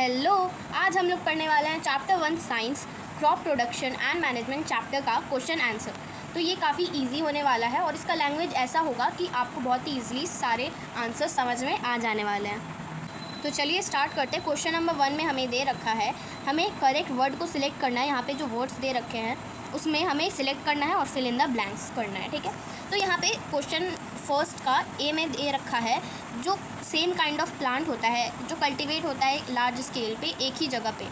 Hello, आज हम लोग पढ़ने वाले हैं chapter 1 science crop production and management chapter का क्वेश्चन आंसर। तो ये काफ़ी इजी होने वाला है और इसका लैंग्वेज ऐसा होगा कि आपको बहुत ही ईजिली सारे आंसर समझ में आ जाने वाले हैं। तो चलिए स्टार्ट करते हैं। क्वेश्चन नंबर 1 में हमें दे रखा है, हमें करेक्ट वर्ड को सिलेक्ट करना है। यहाँ पे जो वर्ड्स दे रखे हैं उसमें हमें सिलेक्ट करना है और फिल इन द ब्लैंक्स करना है, ठीक है। तो यहाँ पे क्वेश्चन फर्स्ट का ए में दे रखा है, जो सेम काइंड ऑफ प्लांट होता है जो कल्टीवेट होता है लार्ज स्केल पे एक ही जगह पे,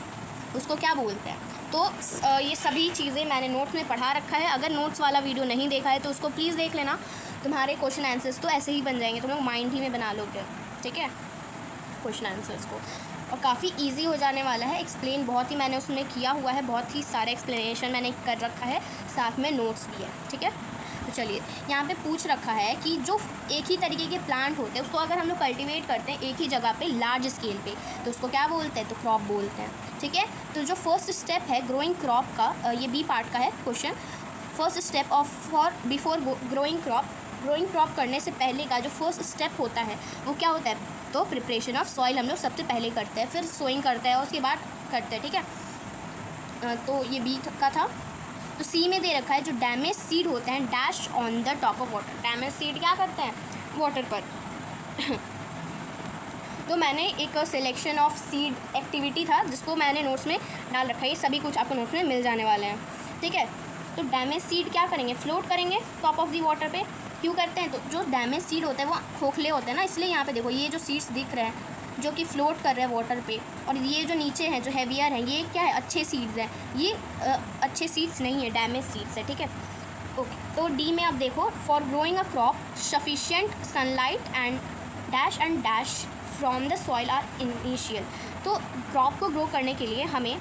उसको क्या बोलते हैं। तो ये सभी चीज़ें मैंने नोट्स में पढ़ा रखा है। अगर नोट्स वाला वीडियो नहीं देखा है तो उसको प्लीज़ देख लेना। तुम्हारे क्वेश्चन आंसर्स तो ऐसे ही बन जाएंगे, तुम लोग माइंड ही में बना लोगे, ठीक है, क्वेश्चन आंसर्स को। और काफ़ी इजी हो जाने वाला है। एक्सप्लेन बहुत ही मैंने उसमें किया हुआ है, बहुत ही सारे एक्सप्लेनेशन मैंने कर रखा है, साथ में नोट्स भी है, ठीक है। तो चलिए, यहाँ पे पूछ रखा है कि जो एक ही तरीके के प्लांट होते हैं उसको अगर हम लोग कल्टीवेट करते हैं एक ही जगह पे लार्ज स्केल पे, तो उसको क्या बोलते हैं, तो क्रॉप बोलते हैं, ठीक है। तो जो फर्स्ट स्टेप है ग्रोइंग क्रॉप का, ये बी पार्ट का है question. First step of for before growing crop करने से पहले का जो फर्स्ट स्टेप होता है वो क्या होता है, तो प्रिपरेशन ऑफ सॉइल हम लोग सबसे पहले करते हैं, फिर सोइंग करते हैं, उसके बाद करते हैं, ठीक है। तो ये बी का था। तो सी में दे रखा है, जो डैमेज सीड होते हैं dash on the top of water. Damage seed क्या करते हैं, वाटर पर तो मैंने एक सिलेक्शन ऑफ सीड एक्टिविटी था जिसको मैंने नोट्स में डाल रखा है। ये सभी कुछ आपको नोट्स में मिल जाने वाले हैं, ठीक है। तो डैमेज सीड क्या करेंगे, फ्लोट करेंगे टॉप ऑफ दी वाटर पे। क्यों करते हैं, तो जो डैमेज सीड होते हैं वो खोखले होते हैं ना, इसलिए यहाँ पे देखो ये जो सीड्स दिख रहे हैं जो कि फ्लोट कर रहे हैं वाटर पे, और ये जो नीचे हैं जो हैवियर हैं ये क्या है, अच्छे सीड्स हैं। ये अच्छे सीड्स नहीं है, डैमेज सीड्स है, ठीक है। ओके, तो डी में आप देखो, for growing a crop sufficient sunlight and dash from the soil are initial. तो क्रॉप को ग्रो करने के लिए हमें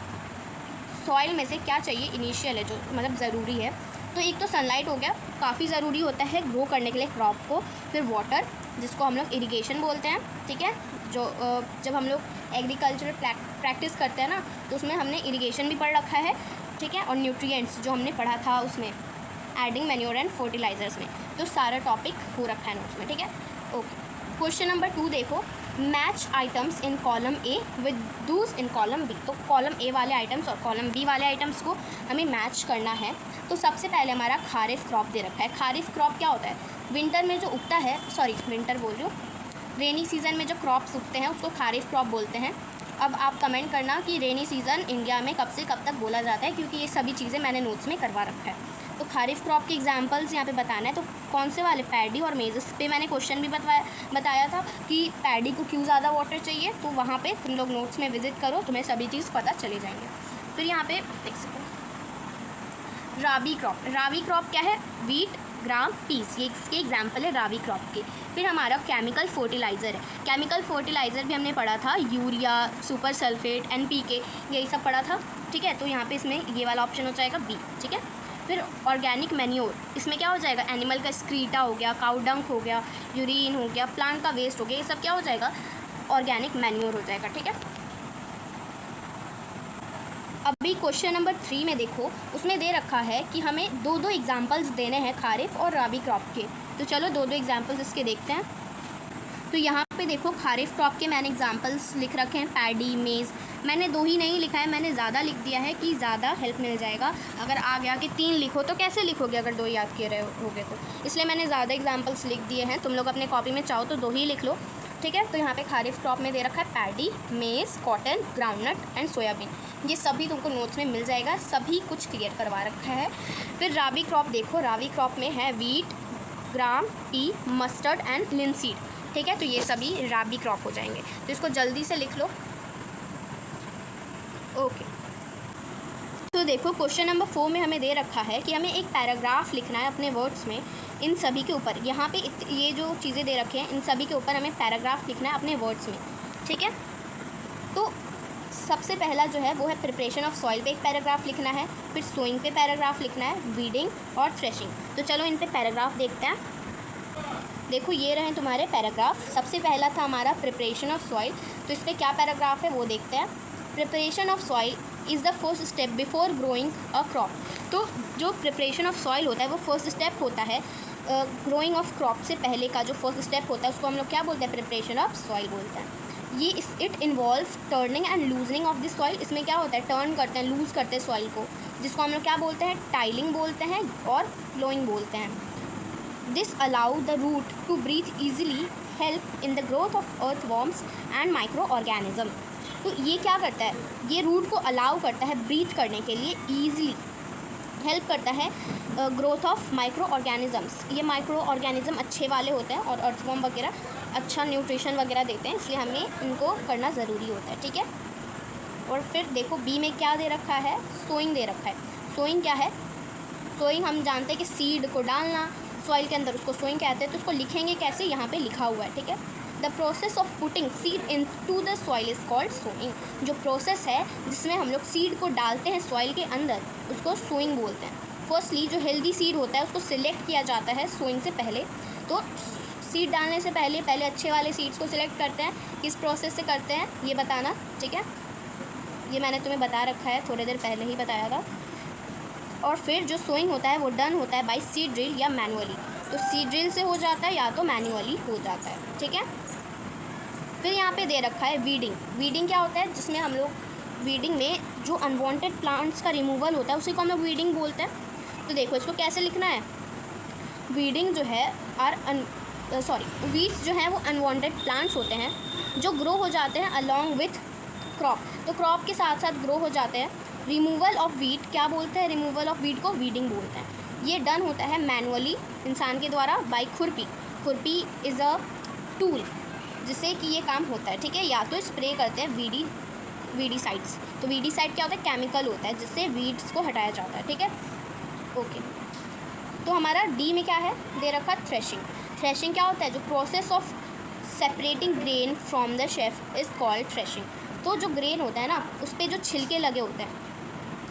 सॉइल में से क्या चाहिए, इनिशियल है जो मतलब ज़रूरी है। तो एक तो सनलाइट हो गया, काफ़ी ज़रूरी होता है ग्रो करने के लिए क्रॉप को। फिर वाटर, जिसको हम लोग इरिगेशन बोलते हैं, ठीक है। जो जब हम लोग एग्रीकल्चर प्रैक्टिस करते हैं ना, तो उसमें हमने इरिगेशन भी पढ़ रखा है, ठीक है। और न्यूट्रिएंट्स जो हमने पढ़ा था उसमें एडिंग मैन्योर एंड फर्टिलाइजर्स में, तो सारा टॉपिक हो रखा है नोट्स में, ठीक है। ओके, क्वेश्चन नंबर 2 देखो, match items in column A with दूस इन कॉलम बी। तो कॉलम ए वाले आइटम्स और कॉलम बी वाले आइटम्स को हमें मैच करना है। तो सबसे पहले हमारा खारिफ क्रॉप दे रखा है। खारिफ क्रॉप क्या होता है, विंटर में जो उगता है, विंटर बोल रही हूँ, रेनी सीज़न में जो क्रॉप्स उगते हैं उसको खारिफ क्रॉप बोलते हैं। अब आप कमेंट करना कि रेनी सीज़न इंडिया में कब से कब तक बोला जाता है, क्योंकि ये सभी चीज़ें मैंने नोट्स में करवा रखा है। तो खारिफ क्रॉप के एग्जांपल्स यहाँ पे बताना है। तो कौन से वाले, पैडी और मेज। इस पे मैंने क्वेश्चन भी बताया था कि पैडी को क्यों ज़्यादा वाटर चाहिए, तो वहाँ पे तुम लोग नोट्स में विजिट करो, तुम्हें सभी चीज़ पता चले जाएंगे। फिर यहाँ पे देख सको, राबी क्रॉप क्या है, वीट, ग्राम, पीस, ये इसके एग्जाम्पल है राबी क्रॉप के। फिर हमारा केमिकल फर्टिलाइज़र है। केमिकल फर्टिलाइज़र भी हमने पढ़ा था, यूरिया, सुपर सल्फेट, NPK, यही सब पढ़ा था, ठीक है। तो यहाँ पे इसमें ये वाला ऑप्शन हो जाएगा बी, ठीक है। फिर ऑर्गेनिक मैन्योर, इसमें क्या हो जाएगा, एनिमल का स्क्रीटा हो गया, काउ डंक हो गया, यूरिन हो गया, प्लांट का वेस्ट हो गया, ये सब क्या हो जाएगा, ऑर्गेनिक मैन्योर हो जाएगा, ठीक है। अभी क्वेश्चन नंबर 3 में देखो, उसमें दे रखा है कि हमें दो एग्जाम्पल्स देने हैं खारिफ और राबी क्रॉप के। तो चलो दो एग्जाम्पल्स इसके देखते हैं। तो यहाँ पे देखो, खारिफ क्रॉप के मैंने एग्जाम्पल्स लिख रखे हैं, पैडी, मेज़। मैंने 2 ही नहीं लिखा है, मैंने ज़्यादा लिख दिया है कि ज़्यादा हेल्प मिल जाएगा। अगर आगे आके 3 लिखो तो कैसे लिखोगे अगर 2 याद किए रहे होगे तो, इसलिए मैंने ज़्यादा एग्जाम्पल्स लिख दिए हैं। तुम लोग अपने कॉपी में चाहो तो 2 ही लिख लो, ठीक है। तो यहाँ पे खारिफ क्रॉप में दे रखा है पैडी, मेज़, कॉटन, ग्राउंडनट एंड सोयाबीन। ये सभी तुमको नोट्स में मिल जाएगा, सभी कुछ क्लियर करवा रखा है। फिर राबी क्रॉप देखो, राबी क्रॉप में है wheat, gram, P, mustard and linseed, ठीक है। तो ये सभी राबी क्रॉप हो जाएंगे, तो इसको जल्दी से लिख लो। ओके, तो देखो क्वेश्चन नंबर 4 में हमें दे रखा है कि हमें एक पैराग्राफ लिखना है अपने वर्ड्स में इन सभी के ऊपर। यहाँ पे ये जो चीज़ें दे रखे हैं इन सभी के ऊपर हमें पैराग्राफ लिखना है अपने वर्ड्स में, ठीक है। तो सबसे पहला जो है वो है प्रिपरेशन ऑफ सॉइल पे एक पैराग्राफ लिखना है, फिर सोइंग पे पैराग्राफ लिखना है, वीडिंग और थ्रेशिंग। तो चलो इन पे पैराग्राफ देखते हैं। देखो ये रहे तुम्हारे पैराग्राफ। सबसे पहला था हमारा प्रिपरेशन ऑफ सॉइल, तो इस पर क्या पैराग्राफ है वो देखते हैं। Preparation of soil is the first step before growing a crop. तो जो प्रिपरेशन ऑफ सॉइल होता है वो फर्स्ट स्टेप होता है ग्रोइंग ऑफ क्रॉप से पहले का जो फर्स्ट स्टेप होता है उसको हम लोग क्या बोलते हैं, प्रिपरेशन ऑफ सॉइल बोलते हैं। It involve turning and loosening of the soil. इसमें क्या होता है, टर्न करते हैं, लूज़ करते हैं सॉइल को, जिसको हम लोग क्या बोलते हैं, टाइलिंग बोलते हैं और फ्लोइंग बोलते हैं। This allow the root to breathe easily, help in the growth of earthworms and micro organism. तो ये क्या करता है, ये रूट को अलाउ करता है ब्रीथ करने के लिए, ईजिली हेल्प करता है ग्रोथ ऑफ माइक्रो ऑर्गेनिजम्स। ये माइक्रो ऑर्गेनिज्म अच्छे वाले होते हैं और अर्थवॉर्म वगैरह अच्छा न्यूट्रिशन वगैरह देते हैं, इसलिए हमें इनको करना ज़रूरी होता है, ठीक है। और फिर देखो बी में क्या दे रखा है, सोइंग दे रखा है। सोइंग क्या है, सोइंग हम जानते हैं कि सीड को डालना सॉइल के अंदर, उसको सोइंग कहते हैं। तो उसको लिखेंगे कैसे, यहाँ पे लिखा हुआ है, ठीक है। The process of putting seed into the soil is called sowing. जो प्रोसेस है जिसमें हम लोग सीड को डालते हैं सॉइल के अंदर, उसको सोइंग बोलते हैं। फर्स्टली जो हेल्दी सीड होता है उसको सिलेक्ट किया जाता है सोइंग से पहले। तो सीड डालने से पहले अच्छे वाले सीड्स को सिलेक्ट करते हैं। किस प्रोसेस से करते हैं ये बताना, ठीक है। ये मैंने तुम्हें बता रखा है, थोड़ी देर पहले ही बताया था। और फिर जो सोइंग होता है वो डन होता है बाय सीड ड्रिल या मैनुअली। तो सीड ड्रिल से हो जाता है या तो मैनुअली हो जाता है, ठीक है। फिर यहाँ पे दे रखा है वीडिंग। वीडिंग क्या होता है, जिसमें हम लोग वीडिंग में जो अनवांटेड प्लांट्स का रिमूवल होता है उसी को हम लोग वीडिंग बोलते हैं। तो देखो इसको कैसे लिखना है, वीडिंग जो है वीड्स जो हैं वो अनवांटेड प्लांट्स होते हैं जो ग्रो हो जाते हैं अलॉन्ग विथ क्रॉप। तो क्रॉप के साथ साथ ग्रो हो जाते हैं। रिमूवल ऑफ वीड क्या बोलते हैं, रिमूवल ऑफ वीड को वीडिंग बोलते हैं। ये डन होता है मैनुअली, इंसान के द्वारा, बाय खुरपी। खुरपी इज़ अ टूल जिससे कि ये काम होता है, ठीक है। या तो स्प्रे करते हैं वीडीसाइड्स। तो वीडीसाइड क्या होता है, केमिकल होता है जिससे वीड्स को हटाया जाता है, ठीक है। ओके, तो हमारा डी में क्या है दे रखा, थ्रेशिंग। थ्रेशिंग क्या होता है, जो process of separating grain from the chef is called threshing. तो जो ग्रेन होता है ना, उस पर जो छिलके लगे होते हैं,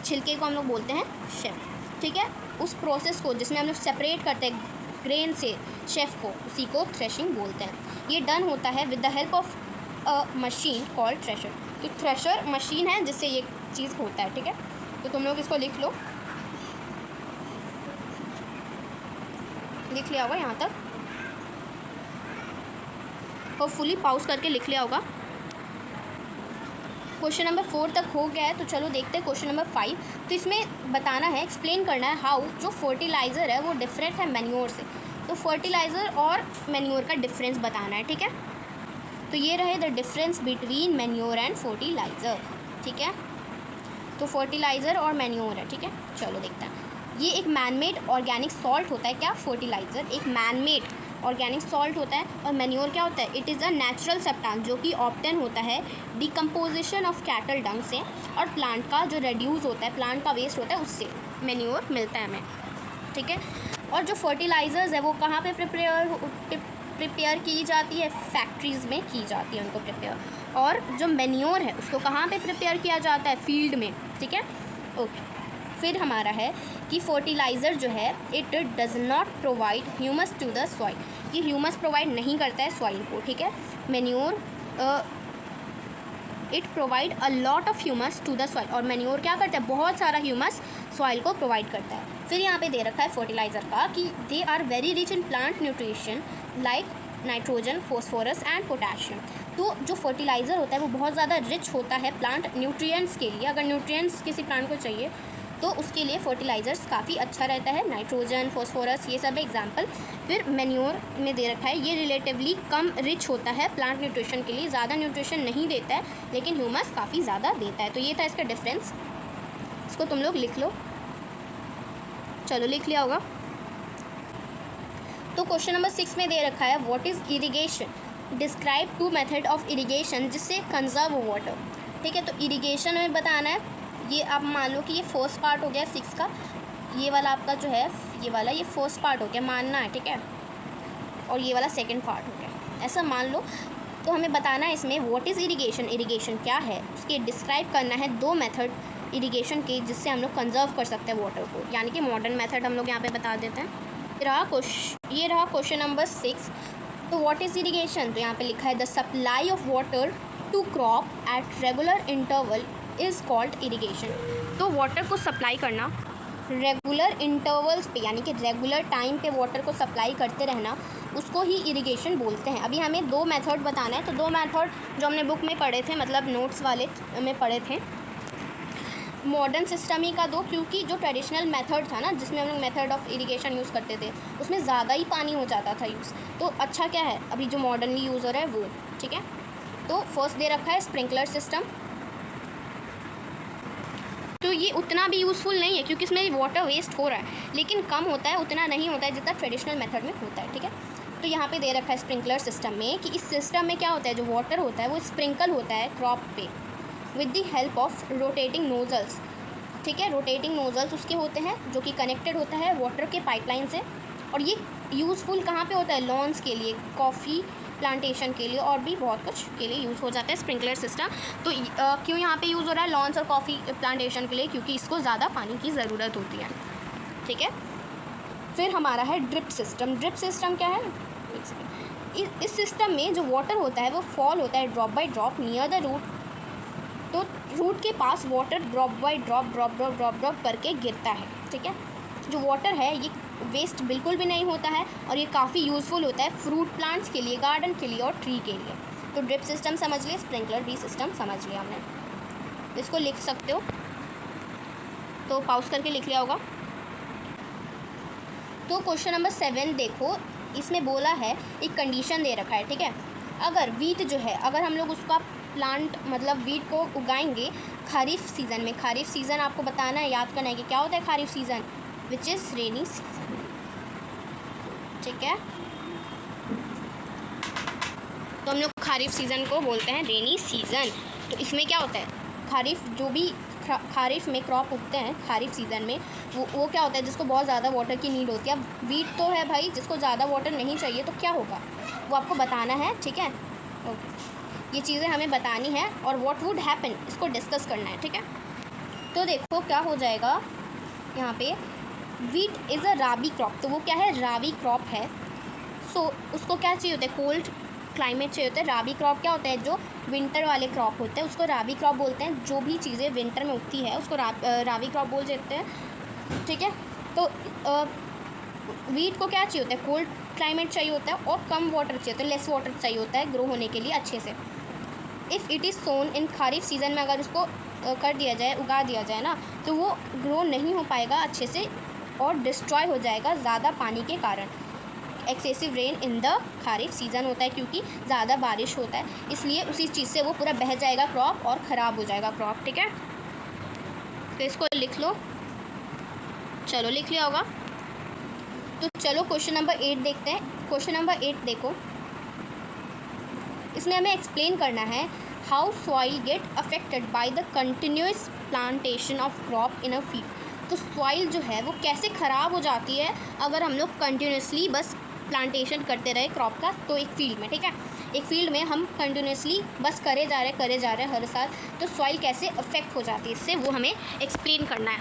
छिलके को हम लोग बोलते हैं शेफ, ठीक है। उस प्रोसेस को जिसमें हम लोग सेपरेट करते हैं ग्रेन से शेफ को, उसी को थ्रेशिंग बोलते हैं। ये डन होता है with the help of a machine called thresher. तो थ्रेशर मशीन है जिससे ये चीज़ होता है, ठीक है। तो तुम लोग इसको लिख लो, लिख लिया होगा यहाँ तक, होपफुली पॉज करके लिख लिया होगा। क्वेश्चन नंबर 4 तक हो गया है, तो चलो देखते हैं क्वेश्चन नंबर 5। तो इसमें बताना है, एक्सप्लेन करना है हाउ जो फर्टिलाइज़र है वो डिफरेंट है मैन्योर से। तो फर्टिलाइज़र और मैन्योर का डिफरेंस बताना है, ठीक है। तो ये रहे the difference between manure and fertiliser, ठीक है। तो फर्टिलाइज़र और मैन्योर है, ठीक है। चलो देखते हैं। ये एक मैनमेड ऑर्गेनिक सॉल्ट होता है, क्या, फर्टिलाइज़र एक मैनमेड ऑर्गेनिक सॉल्ट होता है। और मैन्योर क्या होता है, it is a natural substance जो कि ऑब्टेन होता है डिकम्पोजिशन ऑफ कैटल डंग से, और प्लांट का जो रेड्यूस होता है, प्लांट का वेस्ट होता है, उससे मैन्योर मिलता है हमें, ठीक है। और जो फर्टिलाइज़र्स है वो कहाँ पे प्रिपेयर की जाती है, फैक्ट्रीज़ में की जाती है उनको प्रिपेयर। और जो मैन्योर है उसको कहाँ पे प्रिपेयर किया जाता है, फील्ड में, ठीक है। ओके, फिर हमारा है कि फर्टिलाइज़र जो है it does not provide humus to the soil. ये ह्यूमस प्रोवाइड नहीं करता है सॉइल को, ठीक है। Manure it provide a lot of humus to the soil, और मैन्योर क्या करता है, बहुत सारा ह्यूमस सॉइल को प्रोवाइड करता है। फिर यहाँ पे दे रखा है फर्टिलाइज़र का कि they are very rich in plant nutrition like nitrogen, phosphorus and potassium. तो जो फर्टिलाइज़र होता है वो बहुत ज़्यादा रिच होता है प्लांट न्यूट्रिएंट्स के लिए। अगर न्यूट्रिएंट्स किसी प्लांट को चाहिए तो उसके लिए फर्टिलाइज़र्स काफ़ी अच्छा रहता है, नाइट्रोजन, फॉस्फोरस, ये सब एग्जाम्पल। फिर मैन्योर में दे रखा है ये रिलेटिवली कम रिच होता है प्लांट न्यूट्रिशन के लिए, ज़्यादा न्यूट्रिशन नहीं देता है लेकिन ह्यूमस काफ़ी ज़्यादा देता है। तो ये था इसका डिफरेंस, इसको तुम लोग लिख लो। चलो लिख लिया होगा। तो क्वेश्चन नंबर 6 में दे रखा है what is irrigation, describe 2 method of irrigation जिससे कंजर्व वाटर, ठीक है। तो इरिगेशन में बताना है, ये आप मान लो कि ये फर्स्ट पार्ट हो गया 6 का, ये वाला आपका जो है ये वाला ये फर्स्ट पार्ट हो गया, मानना है, ठीक है। और ये वाला सेकंड पार्ट हो गया, ऐसा मान लो। तो हमें बताना है इसमें व्हाट इज़ इरिगेशन, इरिगेशन क्या है, उसके डिस्क्राइब करना है 2 मेथड इरिगेशन के जिससे हम लोग कंजर्व कर सकते हैं वाटर को, यानी कि मॉडर्न मेथड हम लोग यहाँ पे बता देते हैं। ये रहा क्वेश्चन नंबर 6। तो व्हाट इज़ इरिगेशन, तो यहाँ पे लिखा है the supply of water to crop at regular interval is called irrigation. तो वाटर को सप्लाई करना रेगुलर इंटरवल्स पे यानी कि रेगुलर टाइम पे वाटर को सप्लाई करते रहना, उसको ही इरिगेशन बोलते हैं। अभी हमें 2 मेथड बताना है, तो 2 मेथड जो हमने बुक में पढ़े थे, मतलब नोट्स वाले में पढ़े थे, मॉडर्न सिस्टम ही का 2, क्योंकि जो ट्रेडिशनल मेथड था ना, जिसमें हम लोग मेथड ऑफ इरिगेशन यूज़ करते थे, उसमें ज़्यादा ही पानी हो जाता था यूज़। तो अच्छा क्या है अभी जो मॉडर्नली यूज़ हो रहा है वो, ठीक है। तो फर्स्ट दे रखा है स्प्रिंकलर सिस्टम। तो ये उतना भी यूज़फुल नहीं है क्योंकि इसमें वाटर वेस्ट हो रहा है, लेकिन कम होता है, उतना नहीं होता है जितना ट्रेडिशनल मेथड में होता है, ठीक है। तो यहाँ पे दे रखा है स्प्रिंकलर सिस्टम में कि इस सिस्टम में क्या होता है, जो वाटर होता है वो स्प्रिंकल होता है क्रॉप पे with the help of rotating nozzles, ठीक है। रोटेटिंग नोजल्स उसके होते हैं जो कि कनेक्टेड होता है वाटर के पाइपलाइन से, और ये यूज़फुल कहाँ पे होता है, लॉन्स के लिए, कॉफ़ी प्लांटेशन के लिए और भी बहुत कुछ के लिए यूज़ हो जाता है स्प्रिंकलर सिस्टम। तो क्यों यहाँ पे यूज़ हो रहा है लॉन्स और कॉफ़ी प्लांटेशन के लिए, क्योंकि इसको ज़्यादा पानी की ज़रूरत होती है, ठीक है। फिर हमारा है ड्रिप सिस्टम। ड्रिप सिस्टम क्या है, इस सिस्टम में जो वाटर होता है वो फॉल होता है drop by drop near the root. तो रूट के पास water drop by drop drop drop drop drop करके गिरता है, ठीक है। जो वाटर है ये वेस्ट बिल्कुल भी नहीं होता है और ये काफ़ी यूज़फुल होता है फ्रूट प्लांट्स के लिए, गार्डन के लिए और ट्री के लिए। तो ड्रिप सिस्टम समझ लिए, स्प्रिंकलर भी सिस्टम समझ लिया हमने। इसको लिख सकते हो, तो पॉज करके लिख लिया होगा। तो क्वेश्चन नंबर 7 देखो, इसमें बोला है एक कंडीशन दे रखा है, ठीक है। अगर वीट जो है, अगर हम लोग उसका प्लांट मतलब वीट को उगाएंगे खरीफ सीज़न में, खरीफ सीज़न आपको बताना है, याद करना है कि क्या होता है kharif season, which is rainy season, ठीक है। तो हम लोग खरीफ सीज़न को बोलते हैं रेनी सीज़न। तो इसमें क्या होता है, खरीफ जो भी खरीफ में क्रॉप उगते हैं खरीफ सीज़न में, वो क्या होता है जिसको बहुत ज़्यादा वाटर की नीड होती है। अब वीट तो है भाई जिसको ज़्यादा वाटर नहीं चाहिए, तो क्या होगा वो आपको बताना है, ठीक है। ओके, ये चीज़ें हमें बतानी है और व्हाट वुड हैपन इसको डिस्कस करना है, ठीक है। तो देखो क्या हो जाएगा यहाँ पे, wheat is a rabi crop. तो वो क्या है, राबी क्रॉप है। सो उसको क्या चाहिए होता है, कोल्ड क्लाइमेट चाहिए होता है। राबी क्रॉप क्या होता है, जो विंटर वाले क्रॉप होते हैं उसको राबी क्रॉप बोलते हैं। जो भी चीज़ें विंटर में उगती है उसको राबी क्रॉप बोल देते हैं, ठीक है। तो वीट को क्या चाहिए होता है, कोल्ड क्लाइमेट चाहिए होता है और कम वाटर चाहिए होता है, लेस वाटर चाहिए होता है ग्रो होने के लिए अच्छे से। If it is sown in kharif season में, अगर उसको कर दिया जाए, उगा दिया जाए ना, तो वो ग्रो नहीं हो पाएगा अच्छे से और डिस्ट्रॉय हो जाएगा ज़्यादा पानी के कारण। Excessive rain in the kharif season होता है क्योंकि ज़्यादा बारिश होता है, इसलिए उसी चीज़ से वो पूरा बह जाएगा क्रॉप और ख़राब हो जाएगा क्रॉप, ठीक है। तो इसको लिख लो, चलो लिख लिया होगा। तो चलो क्वेश्चन नंबर 8 देखते हैं। क्वेश्चन नंबर 8 देखो, इसमें हमें एक्सप्लेन करना है how soil get affected by the continuous plantation of crop in a field. तो सॉइल जो है वो कैसे ख़राब हो जाती है अगर हम लोग कंटिन्यूसली बस प्लांटेशन करते रहे क्रॉप का, तो एक फील्ड में, ठीक है, एक फील्ड में हम कंटिन्यूसली बस करे जा रहे हर साल, तो सॉइल कैसे अफेक्ट हो जाती है इससे, वो हमें एक्सप्लेन करना है।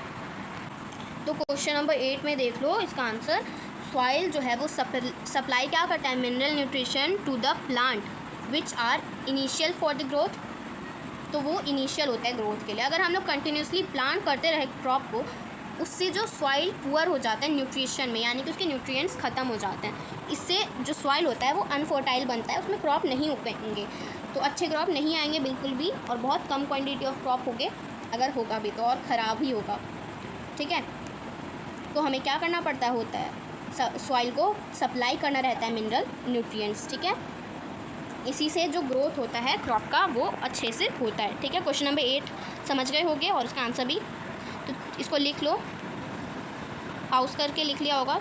तो क्वेश्चन नंबर 8 में देख लो इसका आंसर, सॉइल जो है वो सप्लाई क्या करता है, mineral nutrition to the plant which are initial for the growth. तो वो इनिशियल होता है ग्रोथ के लिए। अगर हम लोग कंटिन्यूसली प्लांट करते रहे क्रॉप को, उससे जो सॉइल पुअर हो जाता है न्यूट्रिशन में, यानी कि उसके न्यूट्रिएंट्स ख़त्म हो जाते हैं। इससे जो सॉइल होता है वो अनफर्टाइल बनता है, उसमें क्रॉप नहीं उगेंगे, तो अच्छे क्रॉप नहीं आएंगे बिल्कुल भी, और बहुत कम क्वांटिटी ऑफ क्रॉप होगे, अगर होगा भी तो और ख़राब ही होगा, ठीक है। तो हमें क्या करना पड़ता होता है, सॉइल को सप्लाई करना रहता है मिनरल न्यूट्रिएंट्स, ठीक है। इसी से जो ग्रोथ होता है क्रॉप का वो अच्छे से होता है, ठीक है। क्वेश्चन नंबर 8 समझ गए होंगे और उसका आंसर भी, तो इसको लिख लो, पाउस करके लिख लिया होगा।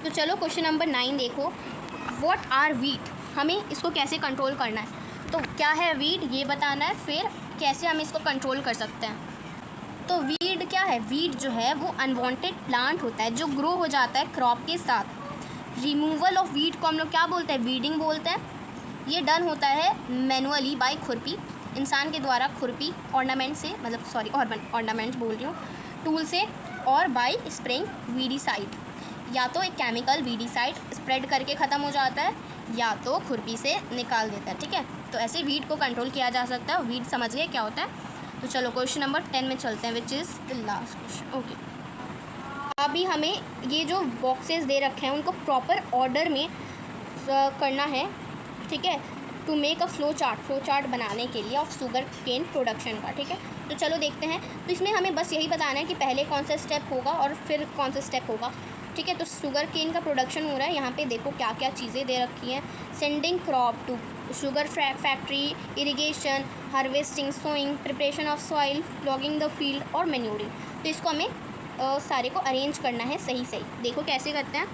तो चलो क्वेश्चन नंबर 9 देखो, व्हाट आर वीट। हमें इसको कैसे कंट्रोल करना है, तो क्या है वीट ये बताना है, फिर कैसे हम इसको कंट्रोल कर सकते हैं। तो वीड क्या है, वीड जो है वो अनवांटेड प्लांट होता है जो ग्रो हो जाता है क्रॉप के साथ। रिमूवल ऑफ वीड को हम लोग क्या बोलते हैं, वीडिंग बोलते हैं। ये डन होता है मैनुअली बाय खुरपी, इंसान के द्वारा खुरपी, ऑर्नामेंट से, मतलब सॉरी ऑर्नामेंट्स बोल रही हूँ, टूल से, और बाय स्प्रेइंग वीडीसाइड। या तो एक केमिकल वीडीसाइड स्प्रेड करके ख़त्म हो जाता है, या तो खुरपी से निकाल देता है, ठीक है। तो ऐसे वीड को कंट्रोल किया जा सकता है। वीड समझ गए क्या होता है। तो चलो क्वेश्चन नंबर 10 में चलते हैं, which is the last question. Okay, अभी हमें ये जो बॉक्सेस दे रखे हैं उनको प्रॉपर ऑर्डर में करना है, ठीक है, to make a flow chart बनाने के लिए ऑफ शुगर केन प्रोडक्शन का, ठीक है। तो चलो देखते हैं। तो इसमें हमें बस यही बताना है कि पहले कौन सा स्टेप होगा और फिर कौन सा स्टेप होगा, ठीक है। तो शुगर केन का प्रोडक्शन हो रहा है, यहाँ पे देखो क्या क्या चीज़ें दे रखी हैं। Sending crop to sugar factory, irrigation, harvesting, sowing, preparation of soil, ploughing the field और मैन्यूरिंग। तो इसको हमें सारे को अरेंज करना है सही सही। देखो कैसे करते हैं।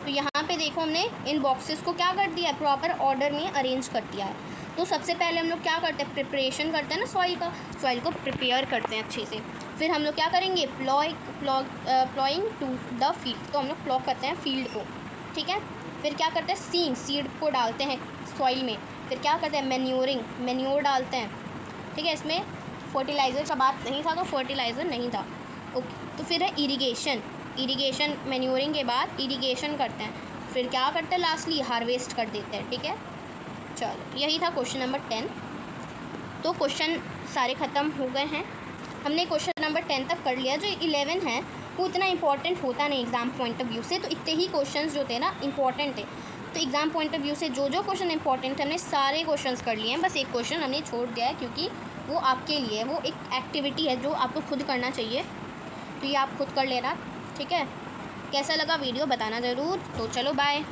तो यहाँ पे देखो हमने इन बॉक्सेस को क्या कर दिया है, प्रॉपर ऑर्डर में अरेंज कर दिया है। तो सबसे पहले हम लोग क्या करते हैं, प्रिपरेशन करते हैं ना सॉइल को प्रिपेयर करते हैं अच्छे से। फिर हम लोग क्या करेंगे, प्लॉइंग टू द फील्ड, तो हम लोग प्लॉ करते हैं फील्ड को, ठीक है। फिर क्या करते हैं, सीड को डालते हैं सॉइल में। फिर क्या करते हैं, मैन्योर डालते हैं, ठीक है। इसमें फर्टिलाइज़र का बात नहीं था, तो फर्टिलाइज़र नहीं था, ओके। तो फिर है इरिगेशन मैन्योरिंग के बाद इरिगेशन करते हैं। फिर क्या करते हैं, लास्टली हार्वेस्ट कर देते हैं, ठीक है। चलो यही था क्वेश्चन नंबर 10। तो क्वेश्चन सारे ख़त्म हो गए हैं, हमने क्वेश्चन नंबर 10 तक कर लिया। जो 11 है वो इतना इंपॉर्टेंट होता नहीं एग्ज़ाम पॉइंट ऑफ व्यू से, तो इतने ही क्वेश्चंस जो थे ना इंपॉर्टेंट थे। तो एग्ज़ाम पॉइंट ऑफ व्यू से जो क्वेश्चन इंपॉर्टेंट है हमने सारे क्वेश्चंस कर लिए हैं, बस एक क्वेश्चन हमने छोड़ दिया है क्योंकि वो आपके लिए, वो एक एक्टिविटी है जो आपको खुद करना चाहिए, तो ये आप खुद कर लेना, ठीक है। कैसा लगा वीडियो बताना ज़रूर। तो चलो बाय।